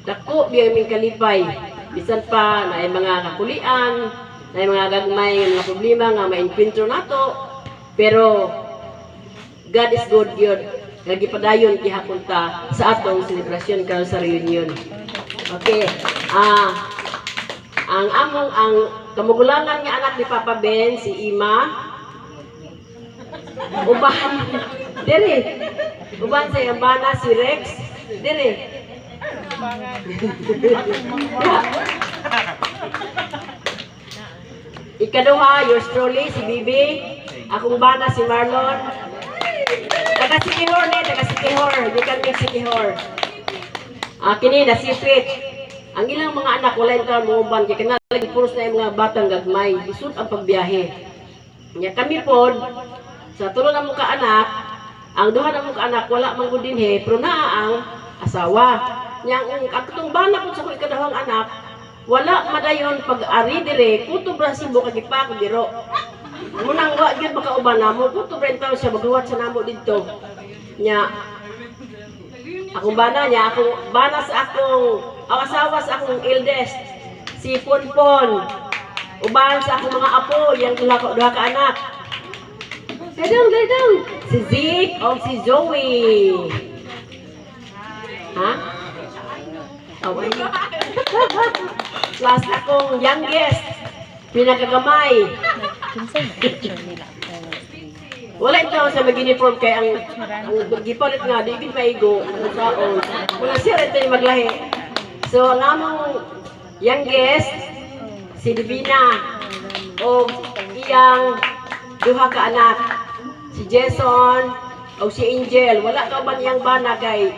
dako biyang ming kalipay. Bisan pa na ay mga kakulian, na ay mga gagmay nga mga problema nga ma-encuentro nato. Pero God is good yun. Nagipadayon gihapon ta sa atong selebrasyon karon sa reunion. Okay. Ang kamugulangan nga anak ni Papa Ben, si Ima, uban, diri, uban sa Yambana, si Rex, diri. Ikaduha, yours truly, si Bibi, akong bana, si Marlon, taga Sikihor ni, taga Sikihor, di kami Sikihor. Kini, nasipit. Ang ilang mga anak, wala yung taon mga uban, kaya kanalang puros na yung mga batang gagmay, isut ang pagbiyahe. Kaya kami po, sa tulo na mga anak, ang duha na mga anak, wala mang gudinhe, pero naa ang asawa. Yang ang katong bana po sa kong ikadahang anak, wala madayon pag-ari dire, kuto brasibo kagipa ko diro. Munang wa gyud makauban namo, kuto brentaw siya magluwat sa namo didto. Nya akong bana niya, akong bana sa akong asawa sa akong eldest, si Ponpon. Uban sa akong mga apo, yang duha ka anak. Dadong. Si Zeke o si Joey. Ha? Okay. Plus akong youngest, pinakagamay. Wala ito sa mag-uniform kaya ang gipalit nga, di ibig maigo, ang saon. Mga sira ito yung maglahi. So, ang among youngest, si Divina, o iyang duha ka anak, si Jason, o si Angel. Wala ka ba niyang bana kay